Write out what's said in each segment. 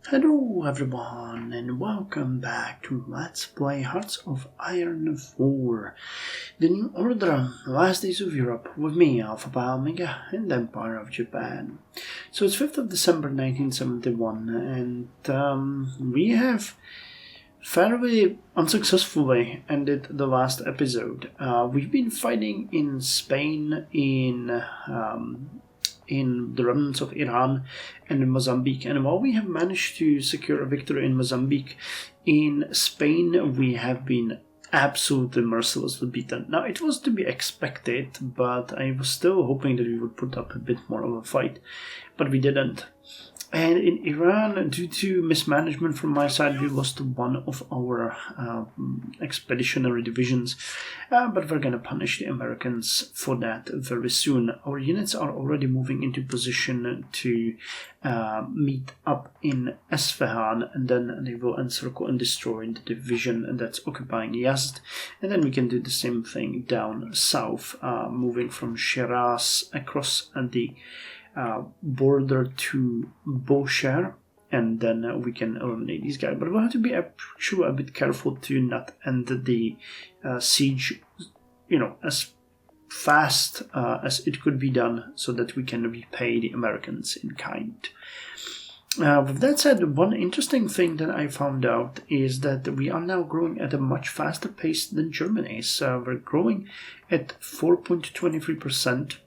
Hello everyone and welcome back to Let's Play Hearts of Iron 4, the new order, Last Days of Europe, with me, Alpha Pi Omega, and the Empire of Japan. So it's 5th of December 1971, and we have fairly unsuccessfully ended the last episode. We've been fighting in Spain, in the remnants of Iran and in Mozambique. And while we have managed to secure a victory in Mozambique, in Spain we have been absolutely mercilessly beaten. Now, it was to be expected, but I was still hoping that we would put up a bit more of a fight, but we didn't. And in Iran, due to mismanagement from my side, we lost one of our expeditionary divisions, but we're going to punish the Americans for that very soon. Our units are already moving into position to meet up in Esfahan, and then they will encircle and destroy the division that's occupying Yazd, and then we can do the same thing down south, moving from Shiraz across the border to Beauchar, and then we can eliminate these guys. But we'll have to be actually a bit careful to not end the siege, as fast as it could be done, so that we can repay the Americans in kind. With that said, one interesting thing that I found out is that we are now growing at a much faster pace than Germany. So we're growing at 4.23%.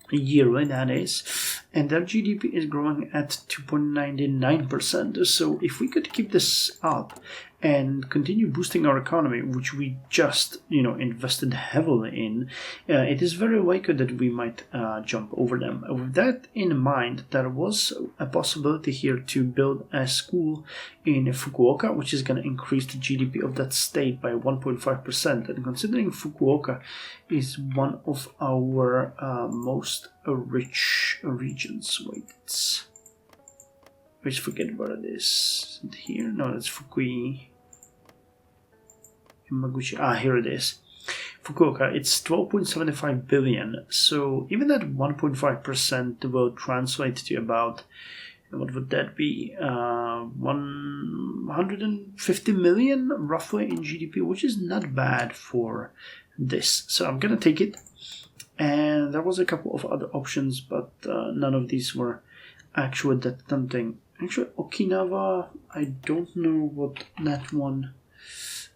yearly, that is, and their GDP is growing at 2.99%. So if we could keep this up and continue boosting our economy, which we just invested heavily in, it is very likely that we might jump over them. With that in mind, there was a possibility here to build a school in Fukuoka, which is going to increase the GDP of that state by 1.5%. And considering Fukuoka is one of our most rich regions, I always forget where it is. Is it here? No, that's Fukui. Yamaguchi. Here it is. Fukuoka, it's 12.75 billion. So even that 1.5% will translate to about, what would that be? 150 million roughly in GDP, which is not bad for this. So I'm gonna take it. And there was a couple of other options, but none of these were actually that tempting. Actually, Okinawa, I don't know what that one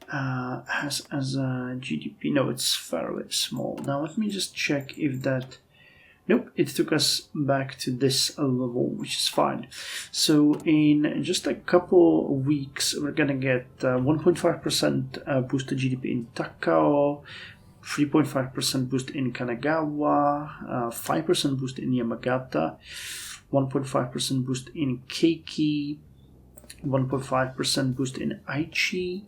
has as a GDP. No, it's fairly small. Now let me just check if that... Nope, it took us back to this level, which is fine. So in just a couple of weeks, we're gonna get 1.5% boost to GDP in Takao, 3.5% boost in Kanagawa, 5% boost in Yamagata, 1.5% boost in Keiki, 1.5% boost in Aichi,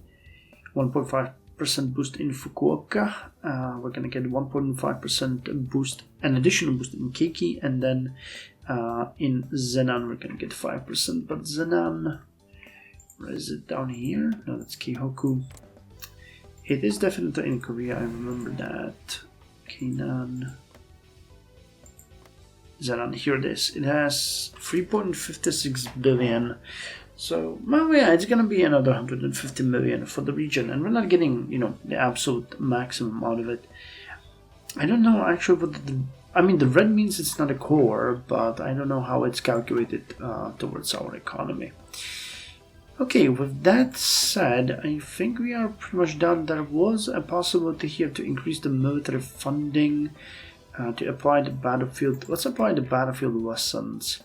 1.5% boost in Fukuoka. We're going to get 1.5% boost, an additional boost in Keiki, and then in Zenan we're going to get 5%. But Zenan, where is it? Down here? No, that's Keihoku. It is definitely in Korea, I remember that. Keinan. Zenan, here it is. It has 3.56 billion. So, well, yeah, it's gonna be another 150 million for the region, and we're not getting, the absolute maximum out of it. I don't know actually what the red means it's not a core, but I don't know how it's calculated towards our economy. Okay, with that said, I think we are pretty much done. There was a possibility here to increase the military funding, to apply the battlefield. Let's apply the battlefield lessons.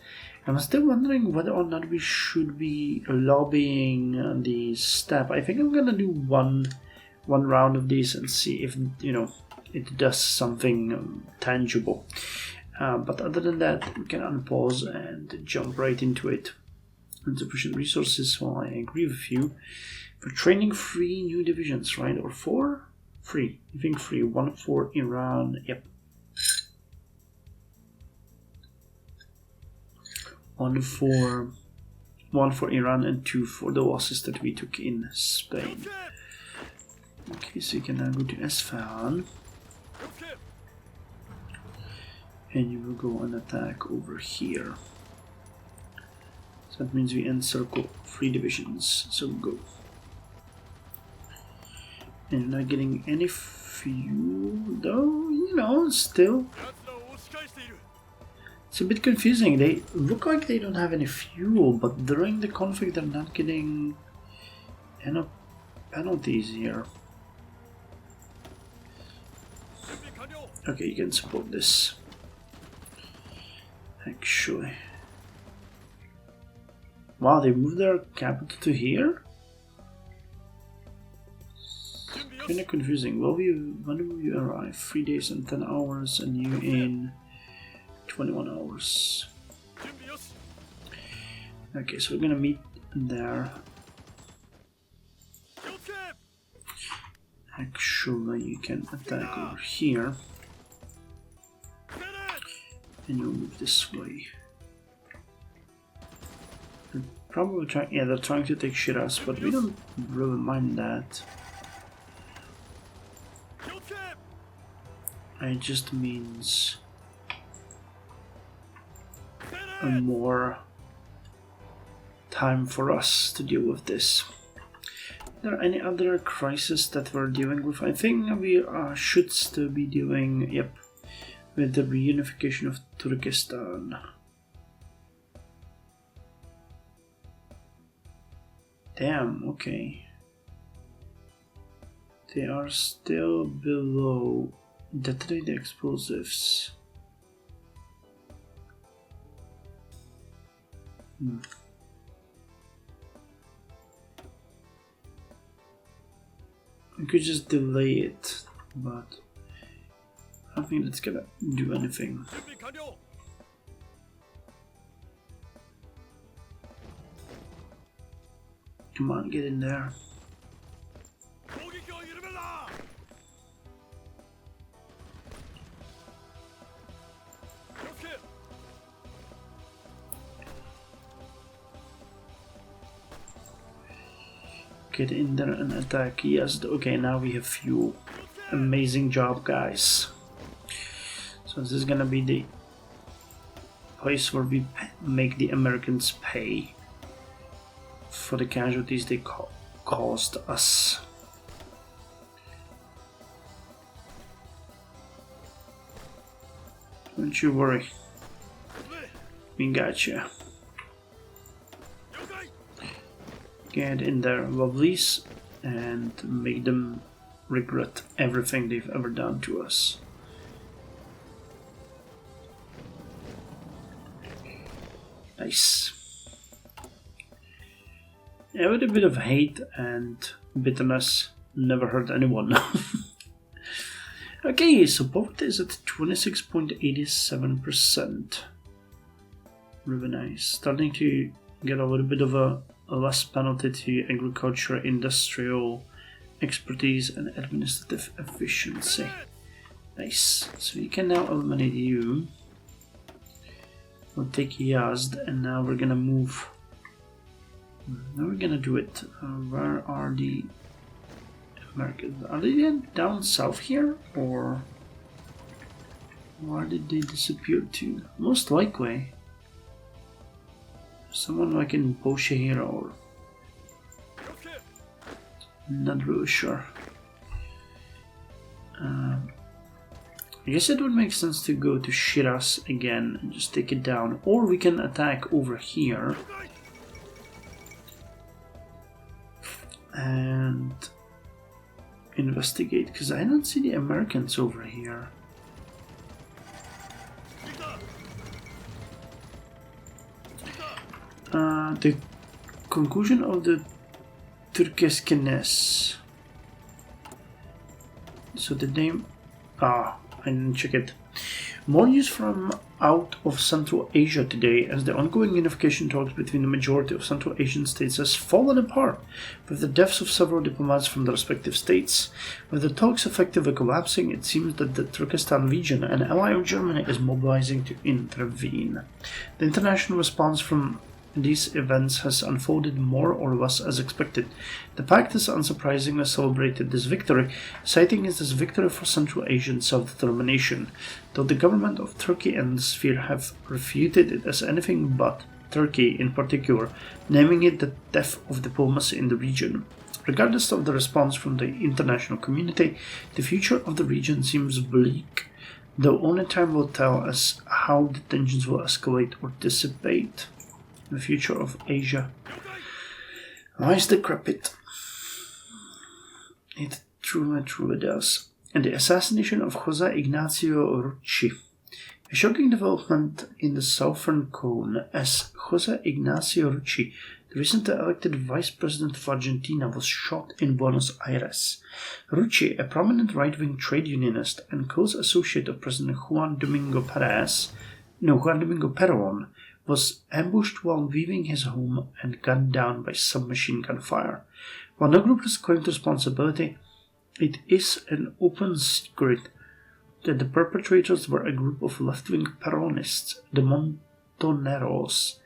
I'm still wondering whether or not we should be lobbying the staff. I think I'm gonna do one round of these and see if it does something tangible. But other than that, we can unpause and jump right into it. Insufficient resources. Well, I agree with you. For training 3 new divisions, right? Or 4? 3. I think 3. 1 for Iran. Yep. 1 for Iran and 2 for the losses that we took in Spain. Okay, so you can now go to Esfahan. And you will go and attack over here. So that means we encircle 3 divisions. So go. And you're not getting any fuel, though, you know, still. It's a bit confusing. They look like they don't have any fuel, but during the conflict they're not getting any penalties here. Okay, you can support this. Actually. Wow, they moved their capital to here? Kinda confusing. Well, when will you arrive? 3 days and 10 hours, and you in 21 hours. Okay, so we're gonna meet there. Actually, you can attack over here. And you'll move this way. They're probably trying, yeah, they're trying to take Shiraz, but we don't really mind that. It just means more time for us to deal with this. Are there any other crises that we're dealing with? I think we should still be dealing, yep, with the reunification of Turkestan. Damn, okay. They are still below. Detonate the explosives. We could just delay it, but I don't think that's gonna do anything. Come on, get in there. Get in there and attack. Yes, okay, now we have fuel. Amazing job, guys. So this is gonna be the place where we make the Americans pay for the casualties they caused us. Don't you worry. We gotcha. Get in there, lovelies, and make them regret everything they've ever done to us. Nice. Yeah, with a bit of hate and bitterness, never hurt anyone. Okay, so poverty is at 26.87%. Really nice. Starting to get a little bit of a less penalty to agriculture, industrial expertise, and administrative efficiency. Nice. So you can now eliminate you. We'll take Yazd, and now we're gonna move. Now we're gonna do it. Where are the Americans? Are they down south here, or where did they disappear to? Most likely someone like in Boshe here, or not really sure. I guess it would make sense to go to Shiraz again and just take it down, or we can attack over here and investigate, because I don't see the Americans over here. The conclusion of the Turkeskenes. So the name... I didn't check it. More news from out of Central Asia today, as the ongoing unification talks between the majority of Central Asian states has fallen apart, with the deaths of several diplomats from the respective states. With the talks effectively collapsing, it seems that the Turkestan region, an ally of Germany, is mobilizing to intervene. The international response from these events has unfolded more or less as expected. The Pact has unsurprisingly celebrated this victory, citing it as a victory for Central Asian self-determination, though the government of Turkey and the sphere have refuted it as anything but Turkey in particular, naming it the death of diplomacy in the region. Regardless of the response from the international community, the future of the region seems bleak, though only time will tell us how the tensions will escalate or dissipate. The future of Asia lies decrepit. It truly does. And the assassination of José Ignacio Rucci. A shocking development in the Southern Cone, as José Ignacio Rucci, the recently elected vice president of Argentina, was shot in Buenos Aires. Rucci, a prominent right-wing trade unionist and close associate of President Juan Domingo Perón, was ambushed while leaving his home and gunned down by submachine gun fire. While no group has claimed responsibility, it is an open secret that the perpetrators were a group of left-wing Peronists, the Montoneros.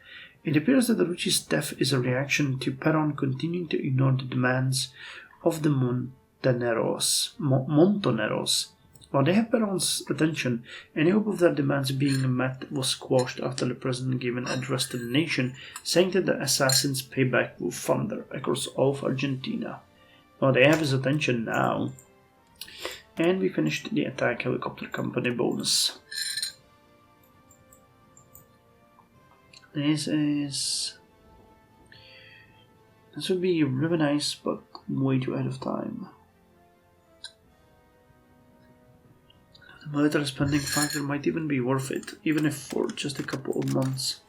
It appears that Rucci's death is a reaction to Perón continuing to ignore the demands of the Montoneros. While they have Perón's attention, any hope of their demands being met was squashed after the president gave an address to the nation, saying that the assassins' payback will thunder across all of Argentina. Well, they have his attention now. And we finished the attack helicopter company bonus. This would be really nice, but way too ahead of time. The military spending factor might even be worth it, even if for just a couple of months.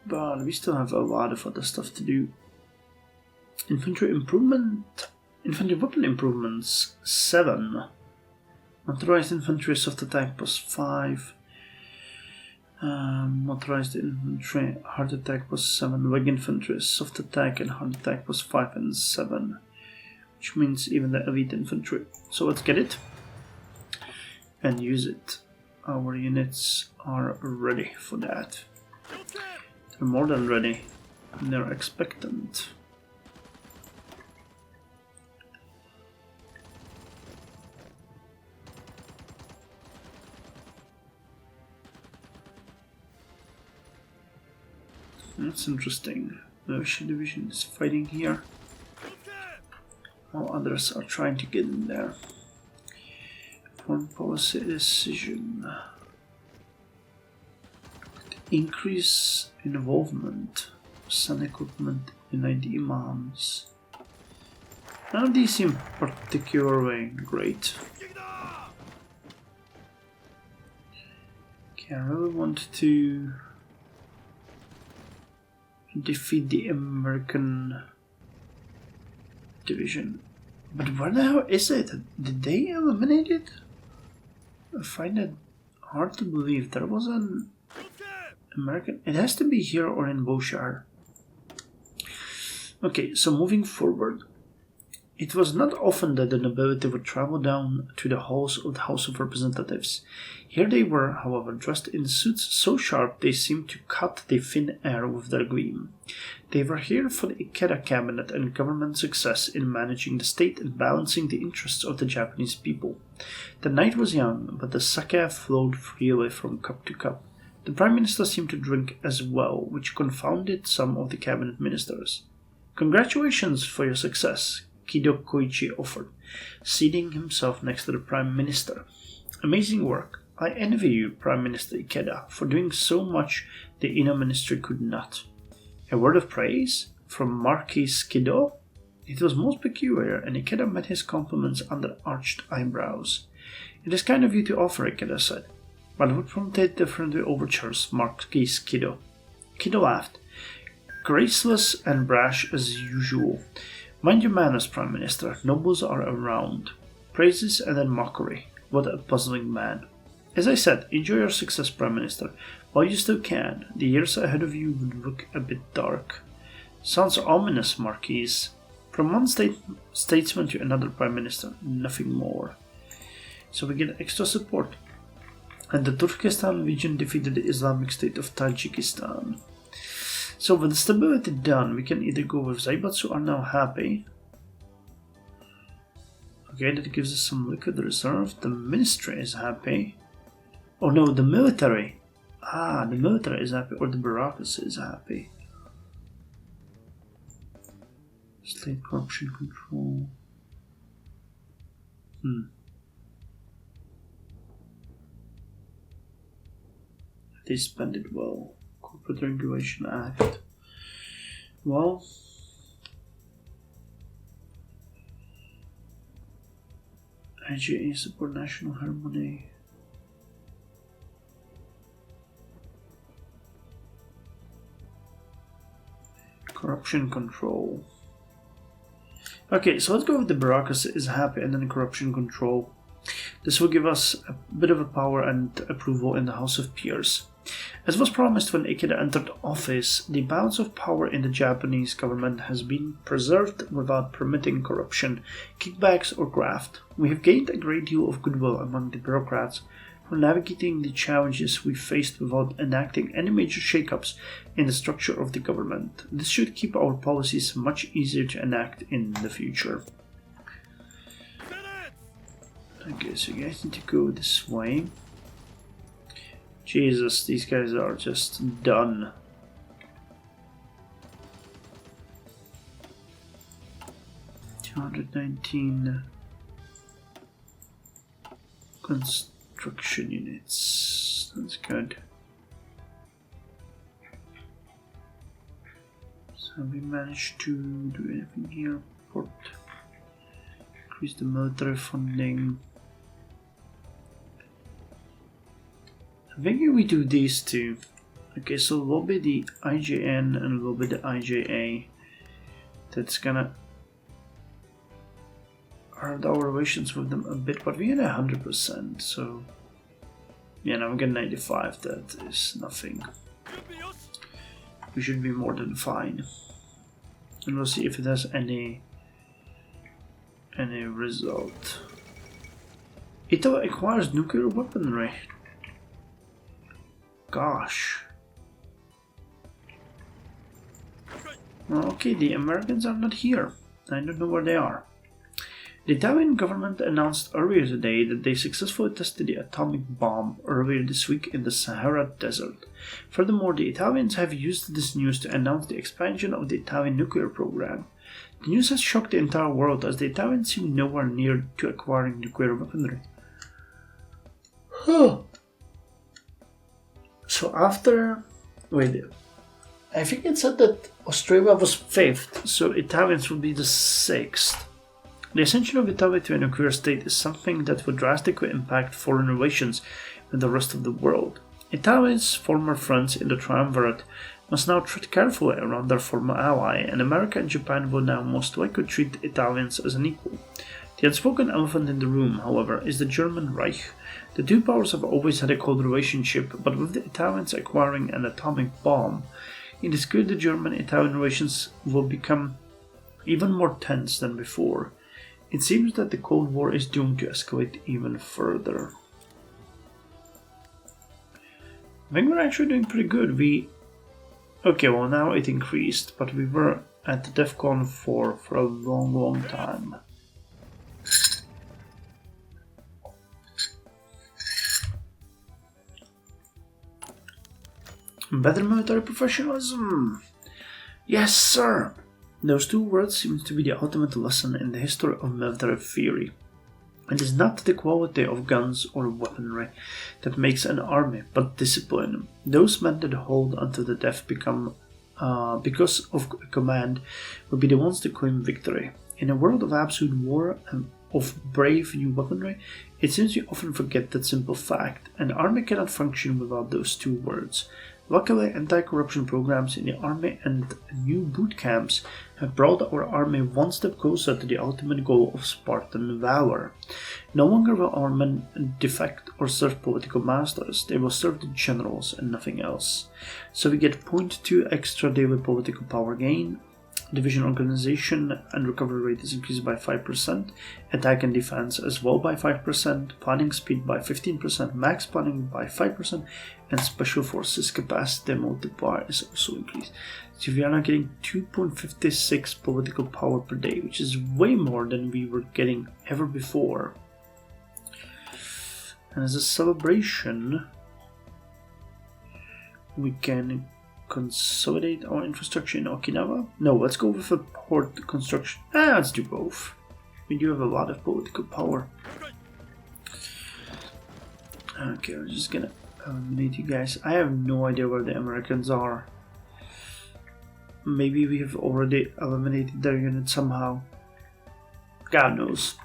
But we still have a lot of other stuff to do. Infantry weapon improvements 7. Motorized infantry soft attack plus 5. Motorized infantry hard attack plus 7. Leg infantry soft attack and hard attack plus 5 and 7. Which means even the elite infantry. So let's get it and use it. Our units are ready for that. They're more than ready. And they're expectant. That's interesting. The Ocean Division is fighting here, while others are trying to get in there. Foreign policy decision. Increase involvement. Sun equipment in ID imams. None of these seem particularly great. Okay, I really want to defeat the American division. But where the hell is it? Did they eliminate it? I find it hard to believe. There was an American... It has to be here or in Boshar. Okay, so moving forward. It was not often that the nobility would travel down to the halls of the House of Representatives. Here they were, however, dressed in suits so sharp they seemed to cut the thin air with their gleam. They were here for the Ikeda cabinet and government success in managing the state and balancing the interests of the Japanese people. The night was young, but the sake flowed freely from cup to cup. The Prime Minister seemed to drink as well, which confounded some of the cabinet ministers. "Congratulations for your success," Kido Koichi offered, seating himself next to the Prime Minister. "Amazing work. I envy you, Prime Minister Ikeda, for doing so much the inner ministry could not." A word of praise from Marquis Kido? It was most peculiar, and Ikeda met his compliments under arched eyebrows. "It is kind of you to offer," Ikeda said, "but would prompted differently overtures, Marquis Kido." Kido laughed. "Graceless and brash as usual. Mind your manners, Prime Minister. Nobles are around." Praises and then mockery. What a puzzling man. "As I said, enjoy your success, Prime Minister. While you still can, the years ahead of you would look a bit dark." "Sounds ominous, Marquis." From one statesman to another Prime Minister, nothing more. So we get extra support. And the Turkestan region defeated the Islamic State of Tajikistan. So with the stability done, we can either go with Zaibatsu are now happy. Okay, that gives us some liquid reserve. The ministry is happy. Oh no, the military. Ah, the military is happy, or the bureaucracy is happy. State corruption control. They spend it well. Corporate Regulation Act. Well, IGA support national harmony. Corruption control. Okay, so let's go with the bureaucracy is happy and then corruption control. This will give us a bit of a power and approval in the House of Peers. As was promised when Ikeda entered office, the balance of power in the Japanese government has been preserved without permitting corruption, kickbacks, or graft. We have gained a great deal of goodwill among the bureaucrats for navigating the challenges we faced without enacting any major shakeups in the structure of the government. This should keep our policies much easier to enact in the future. Okay, so you guys need to go this way. Jesus, these guys are just done. $219 construction units. That's good. So we managed to do anything here. Port. Increase the military funding. I think we do these two. Okay, so we'll be the IJN and we'll be the IJA. That's gonna hurt our relations with them a bit, but we had 100%, so yeah, now we get 95. That is nothing. We should be more than fine, and we'll see if it has any result. It acquires nuclear weaponry. Gosh. Okay, the Americans are not here. I don't know where they are. The Italian government announced earlier today that they successfully tested the atomic bomb earlier this week in the Sahara Desert. Furthermore, the Italians have used this news to announce the expansion of the Italian nuclear program. The news has shocked the entire world as the Italians seem nowhere near to acquiring nuclear weaponry. So after... wait, I think it said that Australia was 5th, so Italians would be the 6th. The ascension of Italy to a nuclear state is something that would drastically impact foreign relations with the rest of the world. Italy's former friends in the triumvirate must now tread carefully around their former ally, and America and Japan will now most likely treat Italians as an equal. The unspoken elephant in the room, however, is the German Reich. The two powers have always had a cold relationship, but with the Italians acquiring an atomic bomb, it is clear the German-Italian relations will become even more tense than before. It seems that the Cold War is doomed to escalate even further. I think we're actually doing pretty good. Okay, well now it increased, but we were at the DEFCON for a long time. Better military professionalism! Yes, sir! Those two words seem to be the ultimate lesson in the history of military theory. It is not the quality of guns or weaponry that makes an army, but discipline. Those men that hold until the death because of a command will be the ones to claim victory. In a world of absolute war and of brave new weaponry, it seems we often forget that simple fact. An army cannot function without those two words. Luckily, anti-corruption programs in the army and new boot camps have brought our army one step closer to the ultimate goal of Spartan valor. No longer will our men defect or serve political masters, they will serve the generals and nothing else. So we get 0.2 extra daily political power gain, division organization and recovery rate is increased by 5%, attack and defense as well by 5%, planning speed by 15%, max planning by 5%, and special forces capacity multiplier is also increased. So we are now getting 2.56 political power per day, which is way more than we were getting ever before. And as a celebration, we can consolidate our infrastructure in Okinawa. No, let's go with a port construction. Let's do both. We do have a lot of political power. Okay, we're just gonna eliminate you guys. I have no idea where the Americans are. Maybe we have already eliminated their unit somehow. God knows.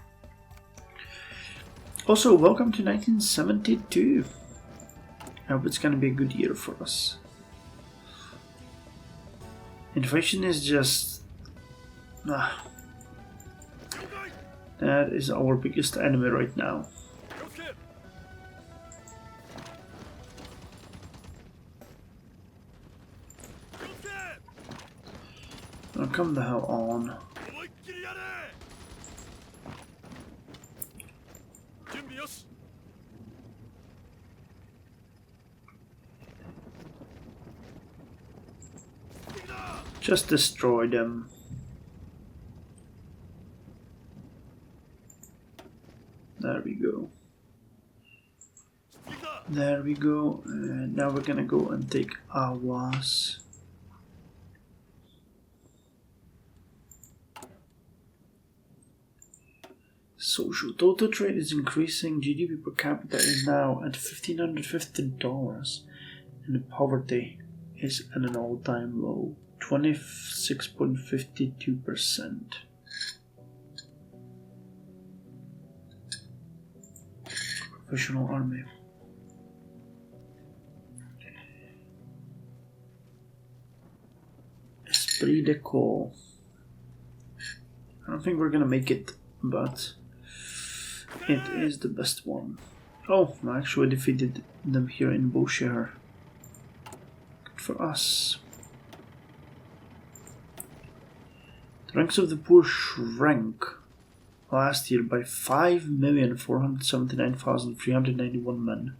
Also, welcome to 1972. I hope it's gonna be a good year for us. Inflation is just... that is our biggest enemy right now. Now come the hell on. Just destroy them. There we go. There we go. And now we're gonna go and take Awas. Social total trade is increasing. GDP per capita is now at $1,550, and poverty is at an all-time low, 26.52%. Professional army. Esprit de corps. I don't think we're gonna make it, but it is the best one. Oh, I actually defeated them here in Beaushare. Good for us. The ranks of the poor shrank last year by 5,479,391 men.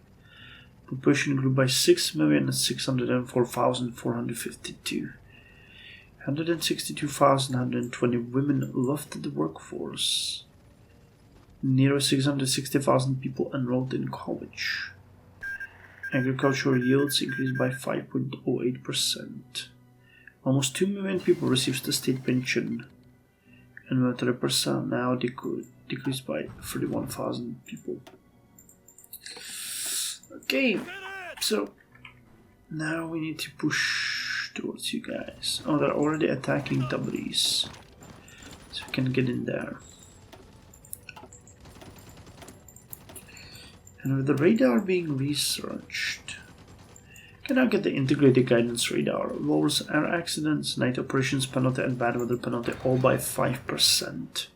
Population grew by 6,604,452. 162,120 women left the workforce. Nearly 660,000 people enrolled in college. Agricultural yields increased by 5.08%. Almost 2 million people received the state pension, and military personnel now decreased by 31,000 people. Okay, so now we need to push towards you guys. Oh, they're already attacking Tabriz, so we can get in there. And with the radar being researched, you can now get the integrated guidance radar. Lowers air accidents, night operations penalty, and bad weather penalty all by 5%.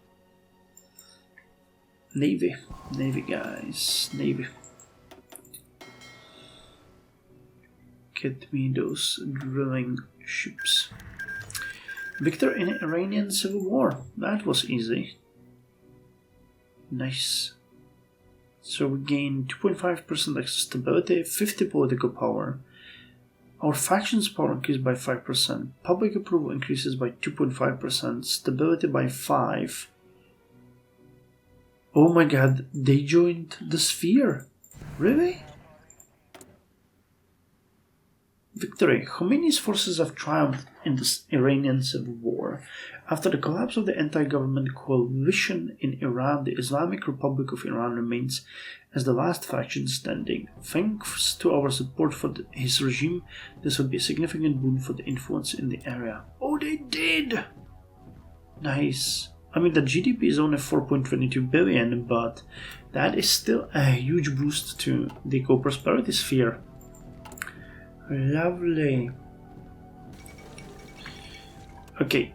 Navy. Navy, guys. Navy. Get me those drilling ships. Victory in Iranian Civil War. That was easy. Nice. So we gain 2.5% extra stability, 50 political power. Our factions power increased by 5%. Public approval increases by 2.5%. Stability by 5. Oh my god, they joined the sphere. Really? Victory. Khomeini's forces have triumphed in the Iranian Civil War. After the collapse of the anti-government coalition in Iran, the Islamic Republic of Iran remains as the last faction standing. Thanks to our support for his regime, this would be a significant boon for the influence in the area. Oh, they did! Nice. I mean, the GDP is only 4.22 billion, but that is still a huge boost to the co-prosperity sphere. Lovely. Okay.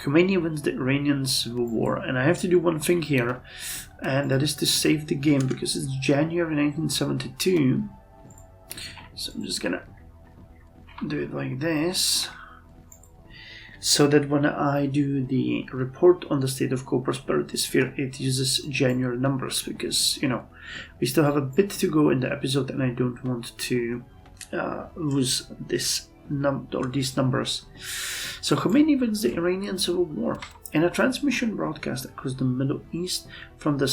Khomeini wins the Iranian Civil War, and I have to do one thing here, and that is to save the game because it's January 1972. So I'm just gonna do it like this, so that when I do the report on the state of co-prosperity sphere, it uses January numbers, because, you know, we still have a bit to go in the episode, and I don't want to lose this these numbers. So Khomeini wins the Iranian Civil War. In a transmission broadcast across the Middle East from the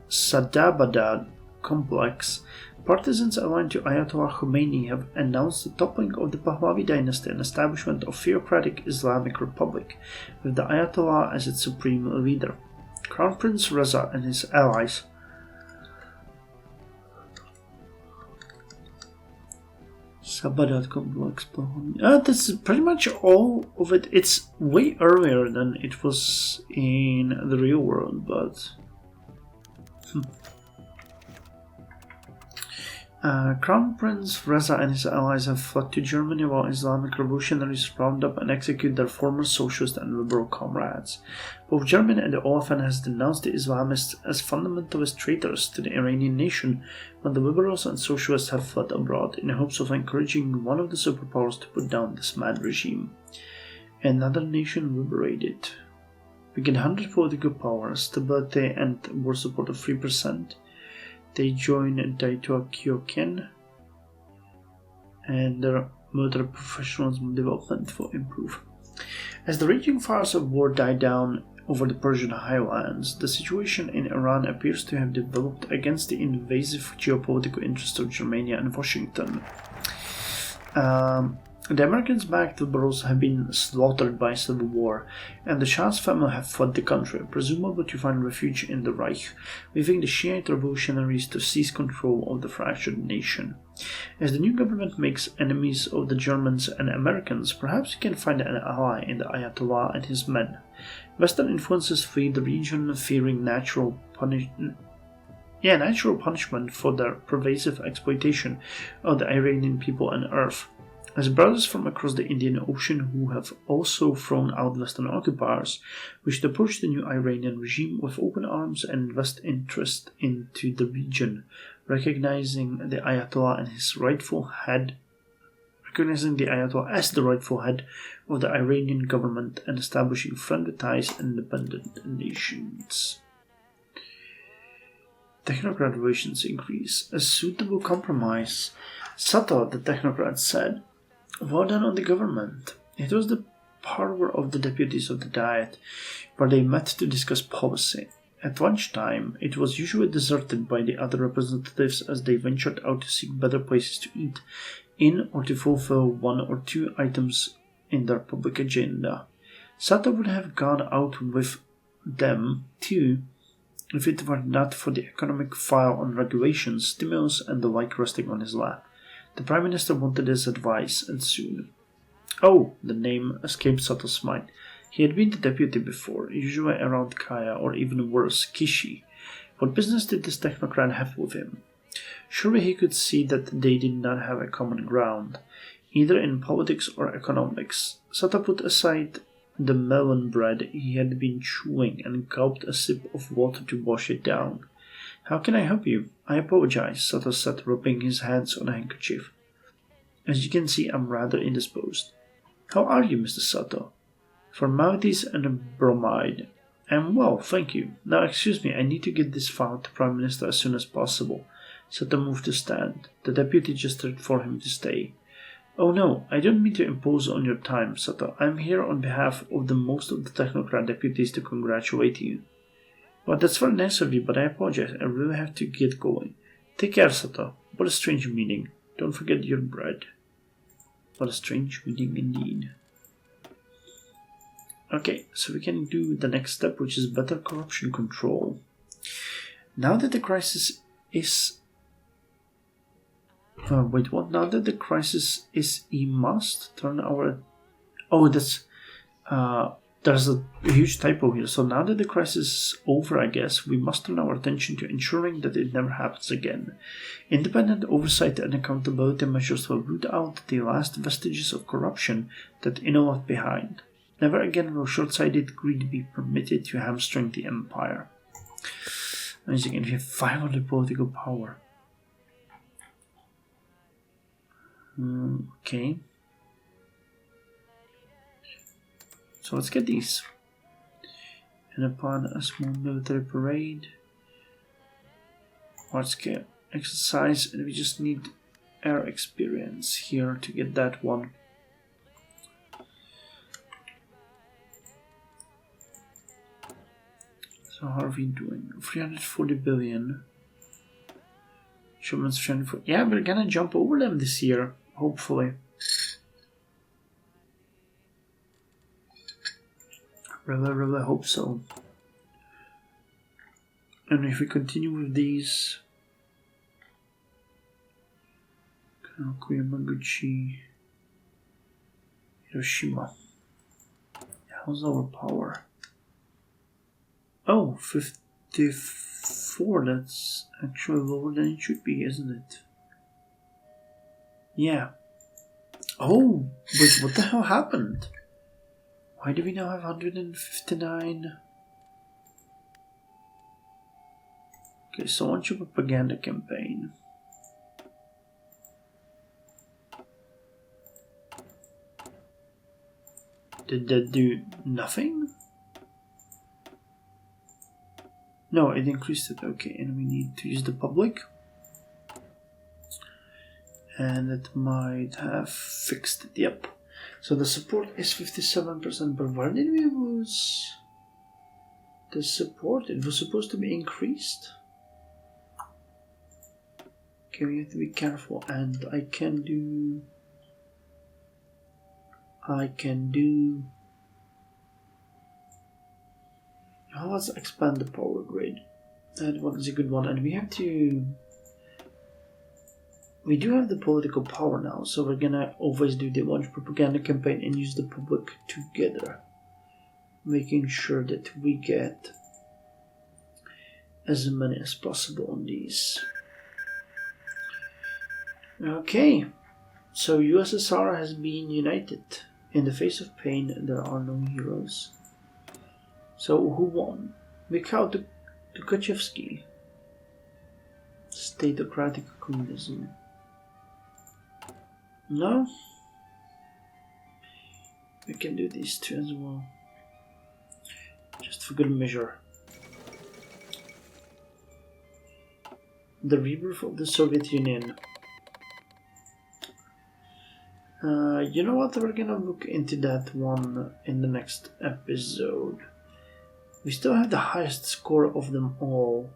Sadabad complex, Partisans aligned to Ayatollah Khomeini have announced the toppling of the Pahlavi dynasty and establishment of theocratic Islamic Republic, with the Ayatollah as its supreme leader. Crown Prince Reza and his allies Sabah.com will explain. That's pretty much all of it. It's way earlier than it was in the real world, but Crown Prince Reza and his allies have fled to Germany while Islamic revolutionaries round up and execute their former socialist and liberal comrades. Both Germany and the OFN has denounced the Islamists as fundamentalist traitors to the Iranian nation, but the liberals and socialists have fled abroad in hopes of encouraging one of the superpowers to put down this mad regime. Another nation liberated. We get 100 political power, stability and war support of 3%. They join Daito Kyoken and their military professionalism development will improve. As the raging fires of war die down over the Persian highlands, the situation in Iran appears to have developed against the invasive geopolitical interests of Germany and Washington. The Americans-backed liberals have been slaughtered by civil war, and the Shah's family have fled the country, presumably to find refuge in the Reich, leaving the Shiite revolutionaries to seize control of the fractured nation. As the new government makes enemies of the Germans and Americans, perhaps we can find an ally in the Ayatollah and his men. Western influences flee the region, fearing natural punishment for their pervasive exploitation of the Iranian people and earth. As brothers from across the Indian Ocean who have also thrown out Western occupiers wish to approach the new Iranian regime with open arms and invest interest into the region, recognizing the Ayatollah as the rightful head of the Iranian government and establishing friendly ties and independent nations. Technocrat relations increase. A suitable compromise. Sato, the technocrat, said, "Well done on the government." It was the parlor of the deputies of the Diet, where they met to discuss policy. At lunchtime, it was usually deserted by the other representatives as they ventured out to seek better places to eat in or to fulfill one or two items in their public agenda. Sato would have gone out with them, too, if it were not for the economic file on regulations, stimulus, and the like resting on his lap. The Prime Minister wanted his advice, and soon. Oh, the name escaped Sato's mind. He had been the deputy before, usually around Kaya, or even worse, Kishi. What business did this technocrat have with him? Surely he could see that they did not have a common ground, either in politics or economics. Sato put aside the melon bread he had been chewing and gulped a sip of water to wash it down. "How can I help you?" "I apologize," Sato said, rubbing his hands on a handkerchief. "As you can see, I'm rather indisposed." "How are you, Mr. Sato?" "Formalities and a bromide." "I'm well, thank you. Now excuse me, I need to get this file to Prime Minister as soon as possible." Sato moved to stand. The deputy gestured for him to stay. "Oh no, I don't mean to impose on your time, Sato. I'm here on behalf of the most of the technocrat deputies to congratulate you." "Well, that's very nice of you, but I apologize. I really have to get going." "Take care, Sato. What a strange meeting. Don't forget your bread." What a strange meeting indeed. Okay, so we can do the next step, which is better corruption control. Now that the crisis is... Now that the crisis is, we must turn our... Oh, that's... There's a huge typo here. So now that the crisis is over, I guess, we must turn our attention to ensuring that it never happens again. Independent oversight and accountability measures will root out the last vestiges of corruption that Inno left behind. Never again will short-sighted greed be permitted to hamstring the empire. As you can see, 500 political power. Okay. So let's get these. And upon a small military parade, large scale exercise, and we just need air experience here to get that one. So how are we doing? 340 billion. Achievements 24. Yeah, we're gonna jump over them this year, hopefully. Really hope so. And if we continue with these, Yamaguchi, Hiroshima. How's our power? Oh, 54. That's actually lower than it should be, isn't it? Yeah. Oh, wait, what the hell happened? Why do we now have 159? Okay, so launch a propaganda campaign. Did that do nothing? No, it increased it. Okay, and we need to use the public. And it might have fixed it. Yep. So the support is 57%, but where did we lose the support? It was supposed to be increased. Okay, we have to be careful, and I can do. Oh, let's expand the power grid. That one is a good one, and we have to. We do have the political power now, so we're gonna always do the launch propaganda campaign and use the public together, making sure that we get as many as possible on these. Okay, so USSR has been united. In the face of pain, there are no heroes. So who won? Mikhail Tukhachevsky. Statocratic communism. No? We can do these two as well. Just for good measure. The rebirth of the Soviet Union. You know what? We're gonna look into that one in the next episode. We still have the highest score of them all.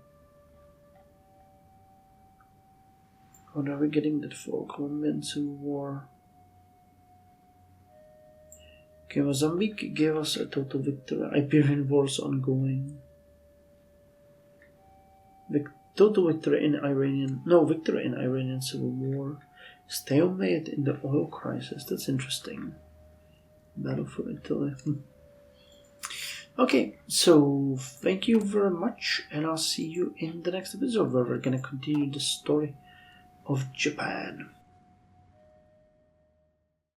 What are we getting that for? Colombian Civil War. Okay, Mozambique gave us a total victory. Iberian Wars ongoing. Total victory in victory in Iranian Civil War. Stalemate in the oil crisis. That's interesting. Battle for Italy. Okay, so thank you very much, and I'll see you in the next episode where we're gonna continue the story of Japan.